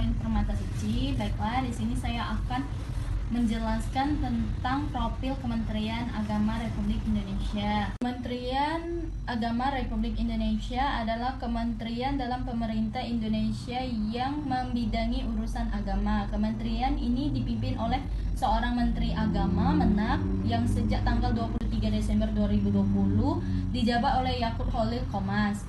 Poin Permata Suci. Baiklah, di sini saya akan menjelaskan tentang profil Kementerian Agama Republik Indonesia. Kementerian Agama Republik Indonesia adalah kementerian dalam pemerintah Indonesia yang membidangi urusan agama. Kementerian ini dipimpin oleh seorang Menteri Agama Menak yang sejak tanggal 23 Desember 2020 dijabat oleh Yakut Khalil Qomas.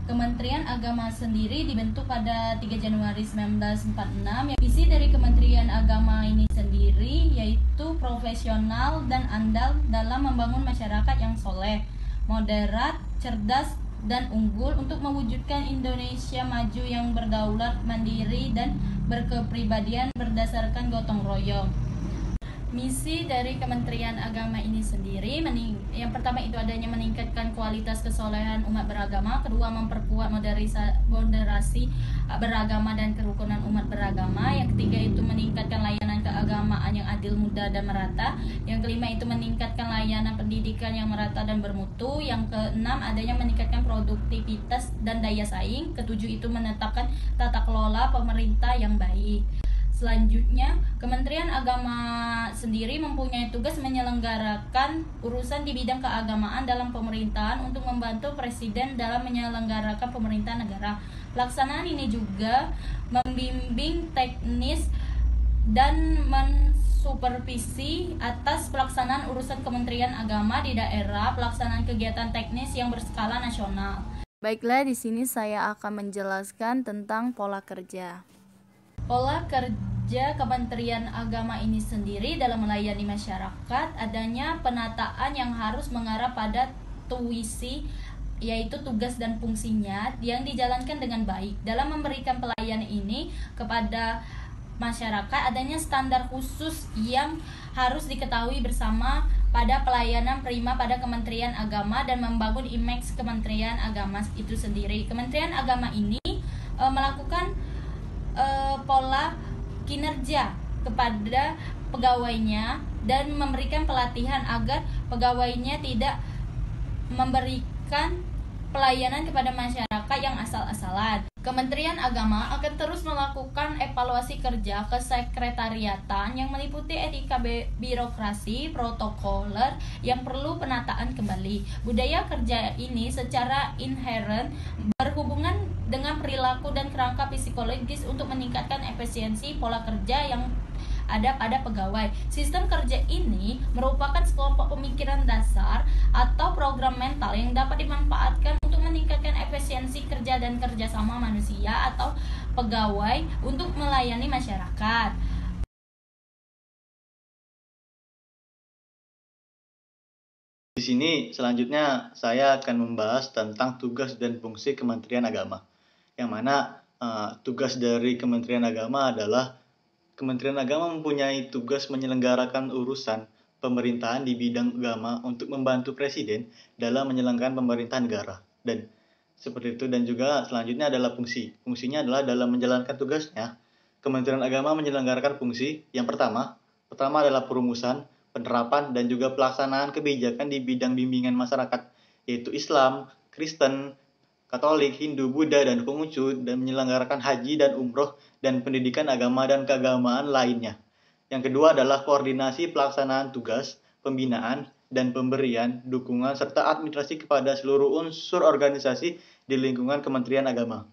Kementerian Agama sendiri dibentuk pada 3 Januari 1946. Visi dari Kementerian Agama ini sendiri yaitu profesional dan andal dalam membangun masyarakat yang soleh, moderat, cerdas, dan unggul untuk mewujudkan Indonesia maju yang berdaulat, mandiri, dan berkepribadian berdasarkan gotong royong. Misi dari Kementerian Agama ini sendiri, yang pertama itu adanya meningkatkan kualitas kesolehan umat beragama, kedua memperkuat moderasi beragama dan kerukunan umat beragama, yang ketiga itu meningkatkan layanan keagamaan yang adil, mudah, dan merata, yang kelima itu meningkatkan layanan pendidikan yang merata dan bermutu, yang keenam adanya meningkatkan produktivitas dan daya saing, ketujuh itu menetapkan tata kelola pemerintah yang baik. Selanjutnya, Kementerian Agama sendiri mempunyai tugas menyelenggarakan urusan di bidang keagamaan dalam pemerintahan untuk membantu Presiden dalam menyelenggarakan pemerintahan negara. Pelaksanaan ini juga membimbing teknis dan mensupervisi atas pelaksanaan urusan Kementerian Agama di daerah, pelaksanaan kegiatan teknis yang berskala nasional. Baiklah, di sini saya akan menjelaskan tentang pola kerja. Pola kerja Kementerian Agama ini sendiri dalam melayani masyarakat, adanya penataan yang harus mengarah pada tuisi, yaitu tugas dan fungsinya yang dijalankan dengan baik. Dalam memberikan pelayanan ini kepada masyarakat, adanya standar khusus yang harus diketahui bersama pada pelayanan prima pada Kementerian Agama dan membangun image Kementerian Agama itu sendiri. Kementerian Agama ini melakukan pola kinerja kepada pegawainya dan memberikan pelatihan agar pegawainya tidak memberikan pelayanan kepada masyarakat yang asal-asalan. Kementerian Agama akan terus melakukan evaluasi kerja kesekretariatan yang meliputi etika birokrasi, protokoler yang perlu penataan kembali. Budaya kerja ini secara inherent berhubungan dengan perilaku dan kerangka psikologis untuk meningkatkan efisiensi pola kerja yang ada pada pegawai. Sistem kerja ini merupakan sekelompok pemikiran dasar atau program mental yang dapat dimanfaatkan untuk meningkatkan efisiensi kerja dan kerjasama manusia atau pegawai untuk melayani masyarakat. Di sini selanjutnya saya akan membahas tentang tugas dan fungsi Kementerian Agama. Yang mana tugas dari Kementerian Agama adalah Kementerian Agama mempunyai tugas menyelenggarakan urusan pemerintahan di bidang agama untuk membantu Presiden dalam menyelenggarakan pemerintahan negara. Dan seperti itu, dan juga selanjutnya adalah fungsi. Fungsinya adalah dalam menjalankan tugasnya, Kementerian Agama menyelenggarakan fungsi yang pertama adalah perumusan, penerapan, dan juga pelaksanaan kebijakan di bidang bimbingan masyarakat, yaitu Islam, Kristen, Katolik, Hindu, Buddha, dan Konghucu, dan menyelenggarakan haji dan umroh dan pendidikan agama dan keagamaan lainnya. Yang kedua adalah koordinasi pelaksanaan tugas, pembinaan, dan pemberian dukungan serta administrasi kepada seluruh unsur organisasi di lingkungan Kementerian Agama.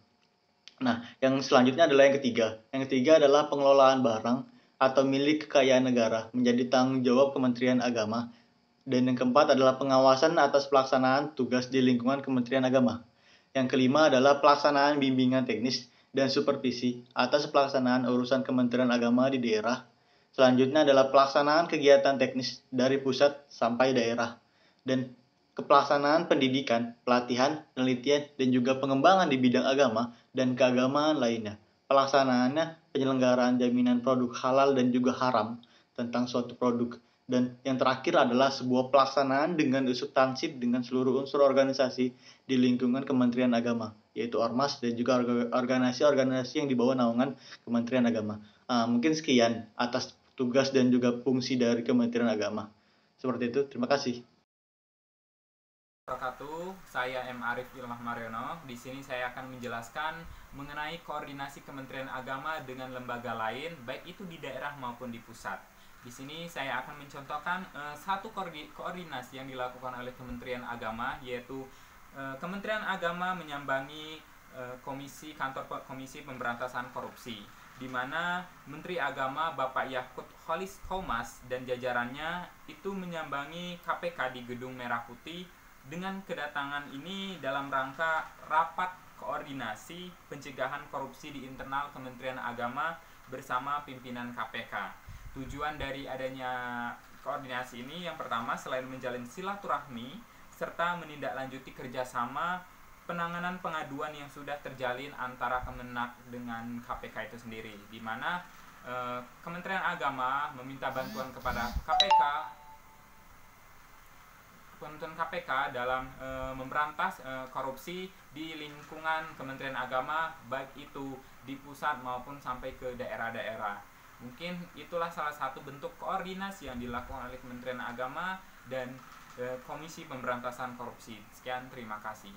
Nah, yang selanjutnya adalah yang ketiga. Yang ketiga adalah pengelolaan barang atau milik kekayaan negara menjadi tanggung jawab Kementerian Agama. Dan yang keempat adalah pengawasan atas pelaksanaan tugas di lingkungan Kementerian Agama. Yang kelima adalah pelaksanaan bimbingan teknis dan supervisi atas pelaksanaan urusan Kementerian Agama di daerah. Selanjutnya adalah pelaksanaan kegiatan teknis dari pusat sampai daerah. Dan pelaksanaan pendidikan, pelatihan, penelitian, dan juga pengembangan di bidang agama dan keagamaan lainnya. Pelaksanaannya penyelenggaraan jaminan produk halal dan juga haram tentang suatu produk. Dan yang terakhir adalah sebuah pelaksanaan dengan substansif dengan seluruh unsur organisasi di lingkungan Kementerian Agama, yaitu Ormas dan juga organisasi-organisasi yang di bawah naungan Kementerian Agama. Mungkin sekian atas tugas dan juga fungsi dari Kementerian Agama. Seperti itu, terima kasih. Wabarakatuh. Saya M. Arif Ilmah Mariono. Di sini saya akan menjelaskan mengenai koordinasi Kementerian Agama dengan lembaga lain, baik itu di daerah maupun di pusat. Di sini saya akan mencontohkan satu koordinasi yang dilakukan oleh Kementerian Agama, yaitu Kementerian Agama menyambangi kantor Komisi Pemberantasan Korupsi, di mana Menteri Agama Bapak Yakut Khalis Qaumas dan jajarannya itu menyambangi KPK di Gedung Merah Putih dengan kedatangan ini dalam rangka rapat koordinasi pencegahan korupsi di internal Kementerian Agama bersama pimpinan KPK. Tujuan dari adanya koordinasi ini yang pertama, selain menjalin silaturahmi serta menindaklanjuti kerjasama penanganan pengaduan yang sudah terjalin antara Kemenak dengan KPK itu sendiri, di mana Kementerian Agama meminta bantuan kepada KPK dalam memberantas korupsi di lingkungan Kementerian Agama, baik itu di pusat maupun sampai ke daerah-daerah. Mungkin itulah salah satu bentuk koordinasi yang dilakukan oleh Kementerian Agama dan Komisi Pemberantasan Korupsi. Sekian, terima kasih.